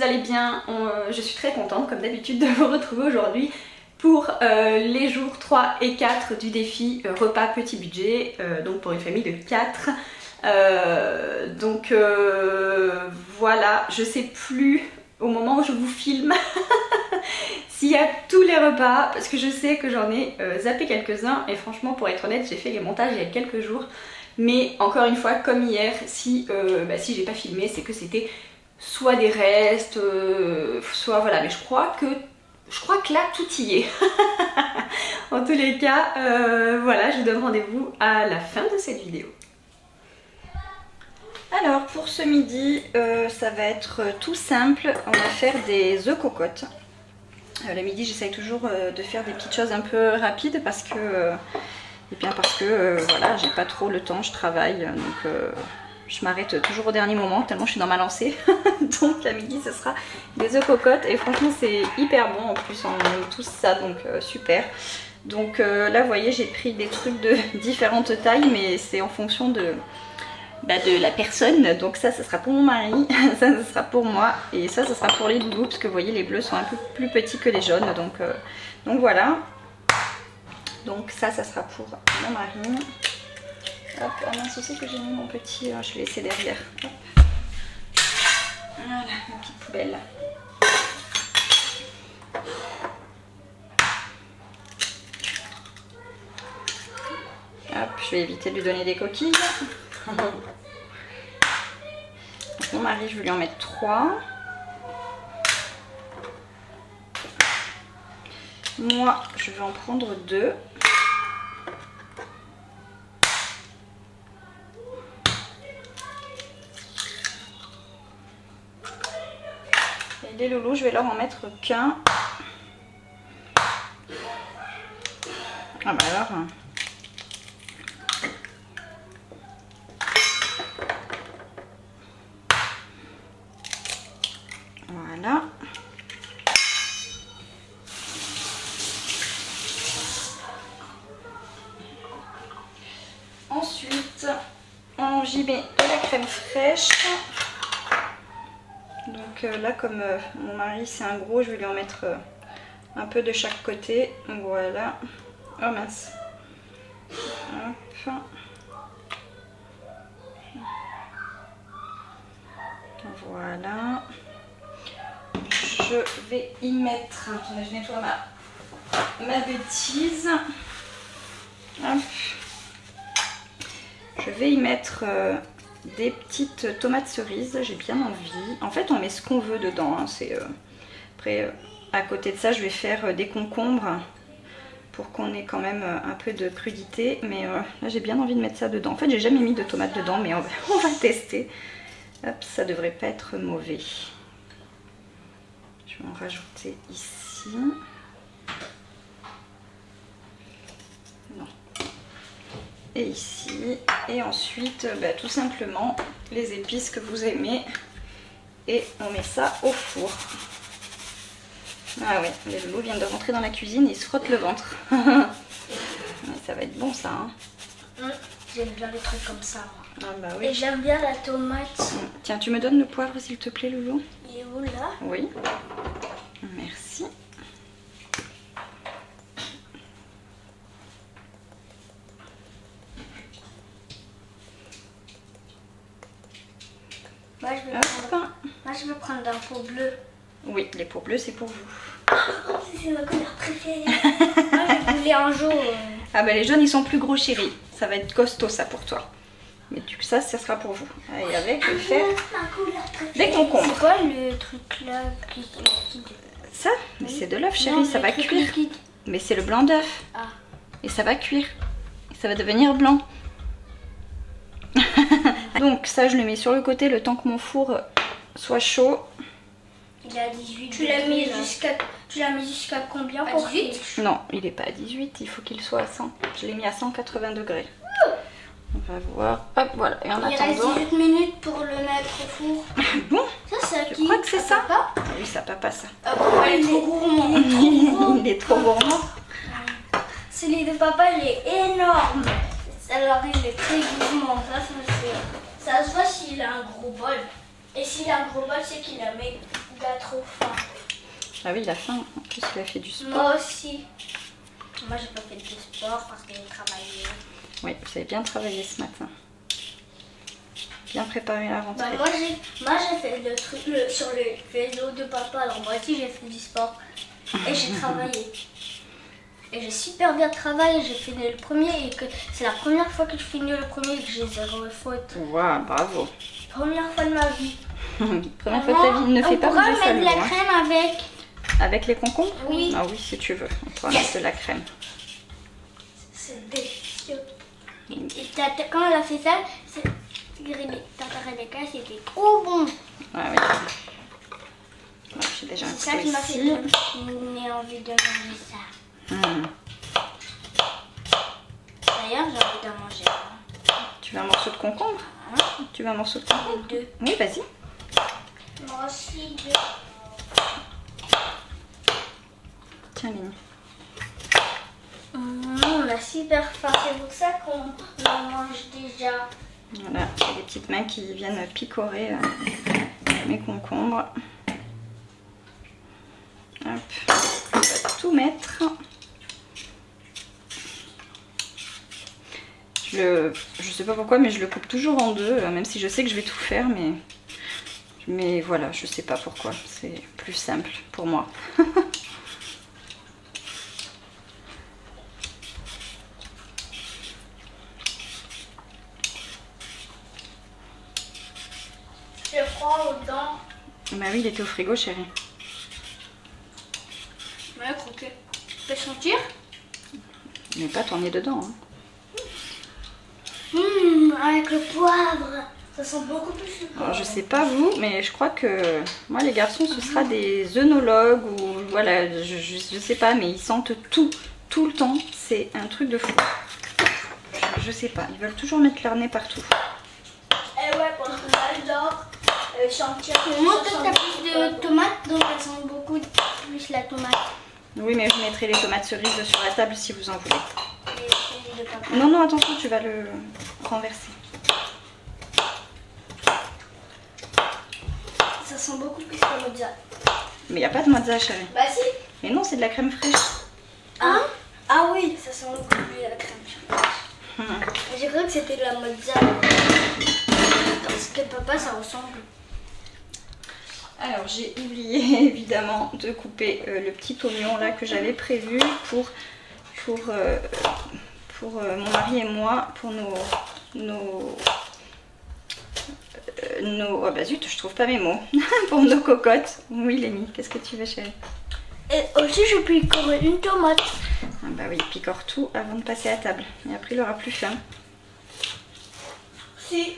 allez bien. Je suis très contente comme d'habitude de vous retrouver aujourd'hui pour les jours 3 et 4 du défi repas petit budget, donc pour une famille de 4. Voilà, je sais plus au moment où je vous filme s'il y a tous les repas, parce que je sais que j'en ai zappé quelques-uns et franchement pour être honnête j'ai fait les montages il y a quelques jours, mais encore une fois comme hier, si j'ai pas filmé c'est que c'était soit des restes, soit voilà, mais je crois que là tout y est. En tous les cas, voilà, je vous donne rendez-vous à la fin de cette vidéo. Alors pour ce midi, ça va être tout simple, on va faire des œufs cocottes. Le midi j'essaye toujours de faire des petites choses un peu rapides parce que, voilà, j'ai pas trop le temps, je travaille, donc je m'arrête toujours au dernier moment tellement je suis dans ma lancée. Donc à midi ce sera des œufs cocottes et franchement c'est hyper bon, en plus on aime tous ça, donc super. Donc là vous voyez j'ai pris des trucs de différentes tailles mais c'est en fonction de la personne. Donc ça sera pour mon mari, ça sera pour moi et ça sera pour les doudous parce que vous voyez les bleus sont un peu plus petits que les jaunes, donc voilà. Donc ça sera pour mon mari. Hop, ah mince aussi que j'ai mis mon petit, je l'ai laissé derrière. Hop. Voilà, ma petite poubelle. Hop, je vais éviter de lui donner des coquilles. Mon mari, je vais lui en mettre 3. Moi, je vais en prendre 2. Et les loulous, je vais leur en mettre qu'un. Ah bah alors... Voilà. Ensuite, j'y mets de la crème fraîche. Donc là, comme mon mari c'est un gros, je vais lui en mettre un peu de chaque côté. Voilà. Oh mince. Hop. Voilà. Je vais y mettre, je nettoie ma bêtise. Hop. Je vais y mettre des petites tomates cerises, j'ai bien envie. En fait on met ce qu'on veut dedans, hein. Après à côté de ça je vais faire des concombres pour qu'on ait quand même un peu de crudité. Mais là j'ai bien envie de mettre ça dedans. En fait j'ai jamais mis de tomates dedans mais on va tester. Hop, ça devrait pas être mauvais. Je vais en rajouter ici. Non. Et ici. Et ensuite, tout simplement, les épices que vous aimez. Et on met ça au four. Ah ouais, les loulous viennent de rentrer dans la cuisine et ils se frottent le ventre. Ça va être bon ça. Hein. J'aime bien les trucs comme ça. Ah bah oui. Et j'aime bien la tomate. Tiens, tu me donnes le poivre s'il te plaît, loulou? Il est où là? Oui. Merci. Moi je vais prendre un pot bleu. Oui, les pots bleus c'est pour vous. C'est ma couleur préférée. Moi je voulais un jaune. Ah bah les jaunes ils sont plus gros chéris. Ça va être costaud ça pour toi. Mais ça sera pour vous. Et avec, je vais faire des concombres. C'est quoi le truc là qui... Ça? Mais c'est de l'œuf chérie, ça va cuire. Liquide. Mais c'est le blanc d'œuf. Ah. Et ça va cuire. Et ça va devenir blanc. Donc ça je le mets sur le côté le temps que mon four soit chaud. Il est à 18. Tu l'as mis jusqu'à combien pour 18? Non, il n'est pas à 18, il faut qu'il soit à 100. Je l'ai mis à 180 degrés. On va voir. Hop, voilà. Et en il attendant... reste 18 minutes pour le mettre au four. Bon, Ça, c'est je crois que c'est ça. Papa Oui, ça papa ça. Il est trop gourmand. Il est trop gourmand. Celui de papa, il est énorme. Alors, il est très gourmand. Ça se voit s'il a un gros bol. Et s'il a un gros bol, c'est qu'il a mis Il a trop faim. Ah oui, il a faim. En plus, il a fait du sport. Moi aussi. Moi, j'ai pas fait de sport parce que j'ai travaillé. Oui, vous avez bien travaillé ce matin. Bien préparé la rentrée. Bah, moi, j'ai fait le truc sur le vélo de papa. Alors, moi aussi, j'ai fait du sport. Et j'ai travaillé. Et j'ai super bien travaillé. J'ai fini le premier. Et que c'est la première fois que je finis le premier et que j'ai 0 faute. Waouh, bravo. Première fois de ma vie. Première fois de ta vie, ne fais pas bouger ça. On pourra mettre de la crème avec. Avec les concombres? Oui. Ah oui, si tu veux. On pourra mettre de la crème. C'est délicieux. Et quand elle a fait ça, Tata Rebecca, c'était trop bon. Ah oui. Bon, j'ai déjà un C'est ça qui m'a fait ici. donner envie de manger ça. D'ailleurs, j'ai envie d'en manger un. Tu veux un morceau de concombre? Tu veux un morceau de concombre? Deux. Oui, vas-y. Moi aussi, deux. Tiens, Mini. On a super faim, c'est pour ça qu'on en mange déjà. Voilà, j'ai des petites mains qui viennent picorer mes concombres. Hop, on va tout mettre. Je sais pas pourquoi, mais je le coupe toujours en deux, même si je sais que je vais tout faire, mais voilà, je sais pas pourquoi. C'est plus simple pour moi. C'est froid aux dents. Bah oui, il était au frigo, chérie. Ouais, croquer. Tu peux sentir? Mais pas tourner dedans. Hein. Avec le poivre, ça sent beaucoup plus le poivre. Alors, je sais pas vous, mais je crois que moi, les garçons, ce sera des œnologues ou voilà, je sais pas, mais ils sentent tout le temps. C'est un truc de fou. Je sais pas, ils veulent toujours mettre leur nez partout. Eh ouais, parce que j'adore sentir. Moi, toi, t'as plus de tomates, donc elles sentent beaucoup plus la tomate. Oui, mais je mettrai les tomates cerises sur la table si vous en voulez. Et celui de papa. Non, non, attention, tu vas le renverser. Ça sent beaucoup plus la mozza. Mais il n'y a pas de mozza, chérie. Bah si. Mais non, c'est de la crème fraîche. Ah oui, ça sent beaucoup plus la crème. J'ai cru que c'était de la mozza. Parce que papa, ça ressemble. Alors, j'ai oublié évidemment de couper le petit oignon là que j'avais prévu pour mon mari et moi, pour nos oh bah zut, je trouve pas mes mots. Pour nos cocottes. Oui, Lémi, qu'est-ce que tu veux, chérie? Et aussi, je picore une tomate. Ah bah oui, picore tout avant de passer à table. Et après, il aura plus faim. Si,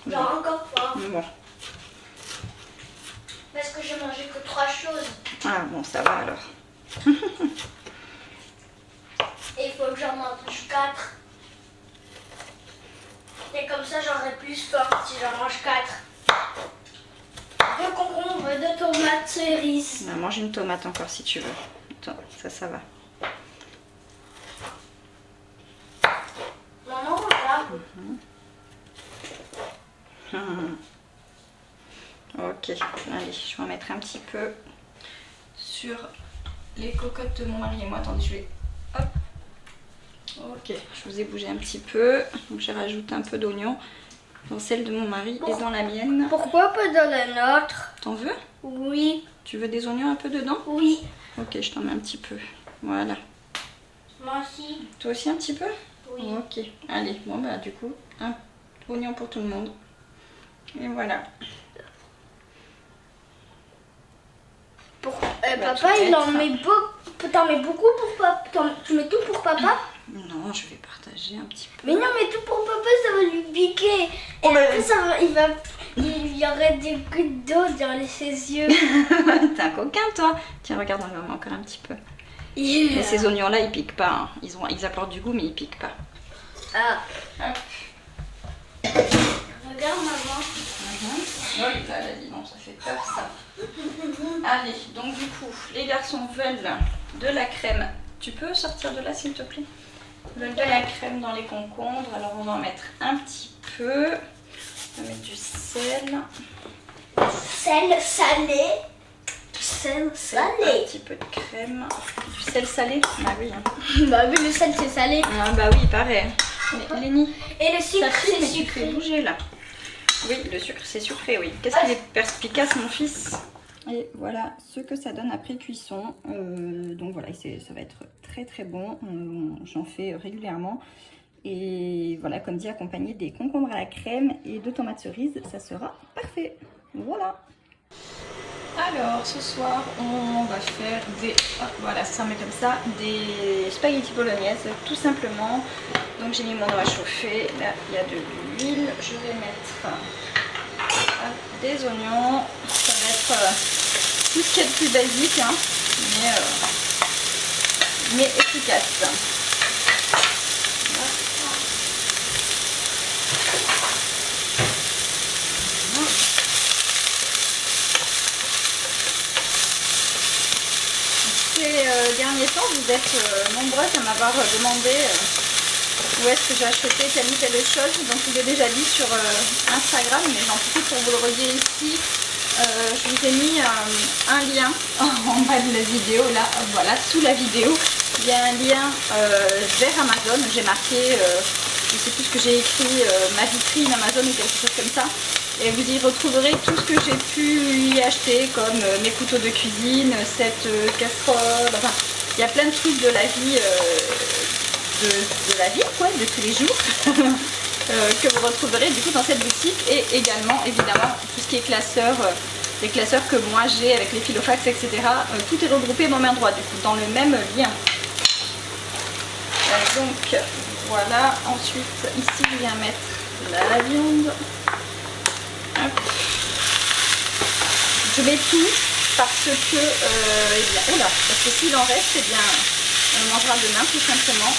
j'ai encore faim. Bon. Parce que j'ai mangé que 3 choses. Ah bon, ça va alors. Et il faut que j'en mange 4. Et comme ça, j'aurai plus faim si j'en mange 4. 2 concombres, 2 tomates cerises. Mange une tomate encore si tu veux. Attends, ça va. Maman, regarde. Ok, allez, je vais en mettre un petit peu sur les cocottes de mon mari et moi. Attendez, je vais... Hop. Ok, je vous ai bougé un petit peu. Donc j'ai rajouté un peu d'oignon dans celle de mon mari et dans la mienne. Pourquoi pas dans la nôtre? T'en veux? Oui. Tu veux des oignons un peu dedans? Oui. Ok, je t'en mets un petit peu. Voilà. Moi aussi. Toi aussi un petit peu? Oui. Ok, allez, bon bah du coup, un oignon pour tout le monde. Et voilà. Papa, il en met beaucoup. T'en mets beaucoup pour papa? Tu mets tout pour papa? Non, je vais partager un petit peu. Mais non, mais tout pour papa, ça va lui piquer. Et après, il y aurait des gouttes d'eau dans ses yeux. T'es un coquin, toi. Tiens, regarde, on en met encore un petit peu. Mais ces oignons-là, ils piquent pas. Hein. Ils apportent du goût, mais ils piquent pas. Ah. Hop. Regarde, maman. Oh là là, dis donc, ça fait peur, ça. Allez, donc du coup, les garçons veulent de la crème. Tu peux sortir de là, s'il te plaît? Ils veulent de la crème dans les concombres. Alors, on va en mettre un petit peu. On va mettre du sel. Sel salé. sel Un salé. petit peu de crème. Du sel salé? Ah oui. Bah oui, le sel c'est salé. Ah bah oui, pareil. Mais Lénie, Et le sucre ça fume, c'est mais tu fais sucré. bouger là. Oui, le sucre c'est sucré, oui. Qu'est-ce qu'il est perspicace mon fils. Et voilà ce que ça donne après cuisson. Donc voilà, ça va être très très bon. J'en fais régulièrement. Et voilà, comme dit, accompagné des concombres à la crème et de tomates cerises, ça sera parfait. Voilà. Alors ce soir on va faire des, voilà ça met comme ça, des spaghettis bolognaises tout simplement. Donc j'ai mis mon eau à chauffer, là il y a de l'huile, je vais mettre des oignons, ça va être tout ce qui est le plus basique hein, mais efficace. Ces derniers temps, vous êtes nombreuses à m'avoir demandé où est-ce que j'ai acheté telle ou telle chose. Donc je vous l'ai déjà dit sur Instagram, mais j'en profite pour vous le redire ici. Je vous ai mis un lien en bas de la vidéo, là, voilà, sous la vidéo. Il y a un lien vers Amazon. J'ai marqué, je ne sais plus ce que j'ai écrit, ma vitrine Amazon ou quelque chose comme ça. Et vous y retrouverez tout ce que j'ai pu y acheter, comme mes couteaux de cuisine, cette casserole, enfin, il y a plein de trucs de la vie, de la vie, quoi, de tous les jours, que vous retrouverez du coup dans cette boutique. Et également, évidemment, tout ce qui est classeur, les classeurs que moi j'ai avec les filofax, etc. Tout est regroupé au même endroit, du coup, dans le même lien. Donc, voilà. Ensuite, ici, je viens mettre la viande. Hop. Je mets tout parce que, oula, parce que s'il en reste, eh bien, on le mangera demain tout simplement.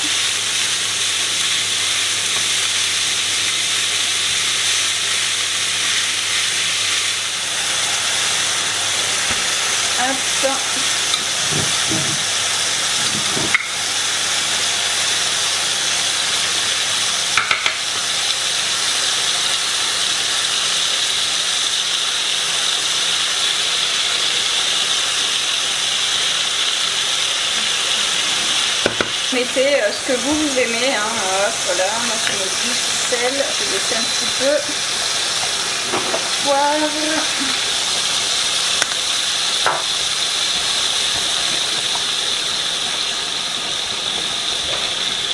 Hop. Mettez ce que vous aimez, hein. Voilà, moi je mets du sel, je laisse un petit peu, poivre,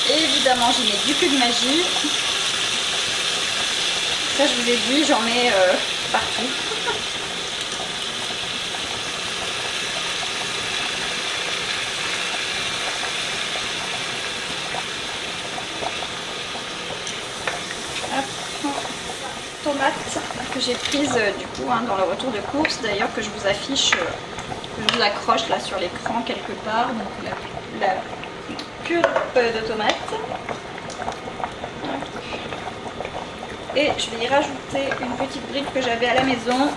et évidemment j'y mets du cube de magie, ça je vous ai dit, j'en mets partout. Tomates que j'ai prises du coup hein, dans le retour de course, d'ailleurs que je vous affiche, que je vous accroche là sur l'écran quelque part, donc la pulpe de tomates. Et je vais y rajouter une petite brique que j'avais à la maison,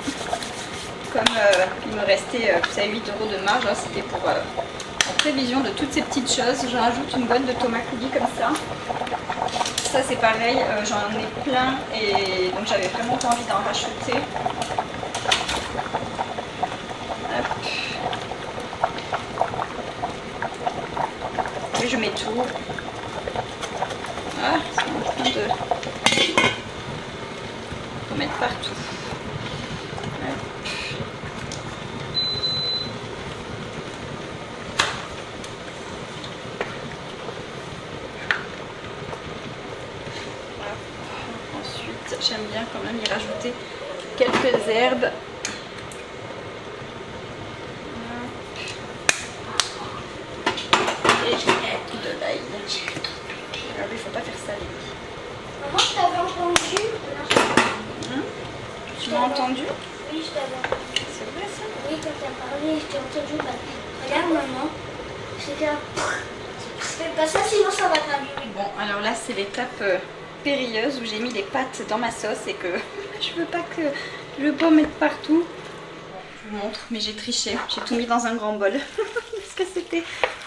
comme il me restait vous savez, 8 € de marge, hein, c'était pour en prévision de toutes ces petites choses. Je rajoute une bonne de tomates coulis comme ça. Ça c'est pareil, j'en ai plein et donc j'avais vraiment pas envie d'en racheter. Hop. Et je mets tout. Ah, c'est en train de mettre partout. Hop. J'aime bien quand même y rajouter quelques herbes. Et de l'ail. Alors il faut pas faire salé. Maman, je t'avais entendu. Tu m'as entendu? Oui, je t'avais entendu. C'est vrai ça? Oui, quand t'as parlé, je t'ai entendu. Bah, regarde maman, c'était un... Fais pas ça, sinon ça va t'abîmer. Bon, alors là c'est l'étape périlleuse où j'ai mis les pâtes dans ma sauce et que je veux pas mettre partout. Je vous montre, mais j'ai triché. J'ai tout mis dans un grand bol parce que c'était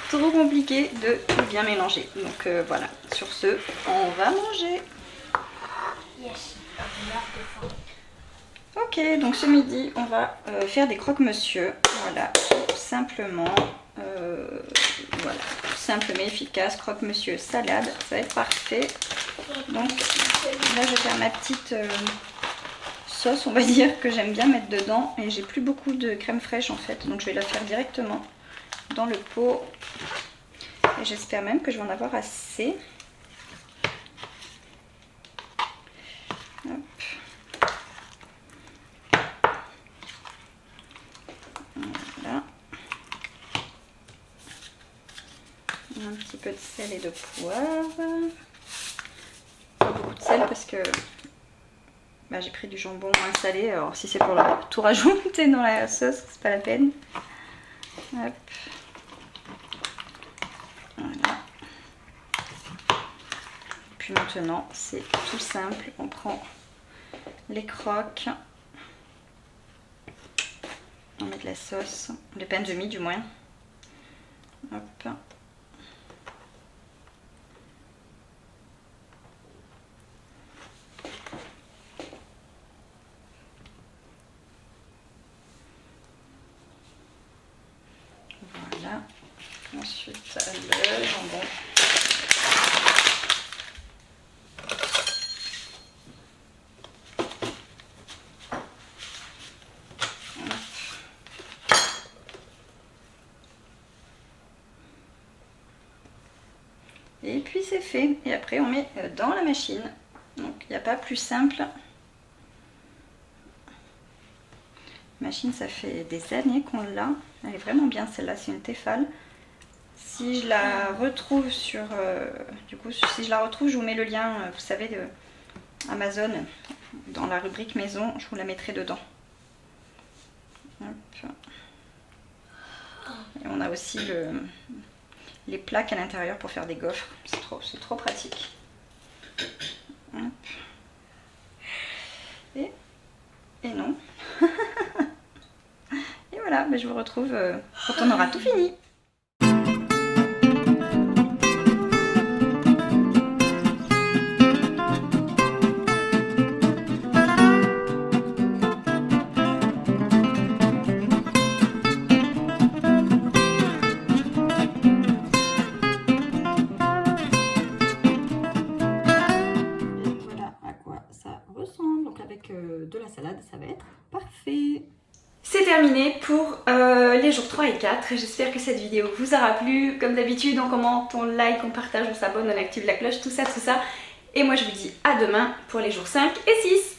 trop compliqué de tout bien mélanger. Donc voilà, sur ce, on va manger. Yes. Ok, donc ce midi, on va faire des croque-monsieur. Voilà, tout simplement. Voilà, simple mais efficace. Croque-monsieur salade, ça va être parfait. Donc là, je vais faire ma petite sauce, on va dire, que j'aime bien mettre dedans. Et j'ai plus beaucoup de crème fraîche en fait, donc je vais la faire directement dans le pot. Et j'espère même que je vais en avoir assez. Hop. Voilà. Un petit peu de sel et de poivre. Pas beaucoup de sel parce que bah, j'ai pris du jambon moins salé. Alors si c'est pour tout rajouter dans la sauce, c'est pas la peine. Hop. Voilà. Puis maintenant, c'est tout simple. On prend les croques. On met de la sauce, les pains de mie du moins. Hop. Voilà. Ensuite, le jambon. Et puis c'est fait. Et après on met dans la machine. Donc il n'y a pas plus simple. Machine, ça fait des années qu'on l'a. Elle est vraiment bien celle-là, c'est une Tefal. Si je la retrouve sur... du coup, si je la retrouve, je vous mets le lien, vous savez, de Amazon. Dans la rubrique maison, je vous la mettrai dedans. Hop. Et on a aussi les plaques à l'intérieur pour faire des gaufres. C'est trop pratique. Hop. Et non. Et voilà, je vous retrouve quand on aura tout fini. De la salade, ça va être parfait. C'est terminé pour les jours 3 et 4. J'espère que cette vidéo vous aura plu. Comme d'habitude, on commente, on like, on partage, on s'abonne, on active la cloche, tout ça. Et moi je vous dis à demain pour les jours 5 et 6.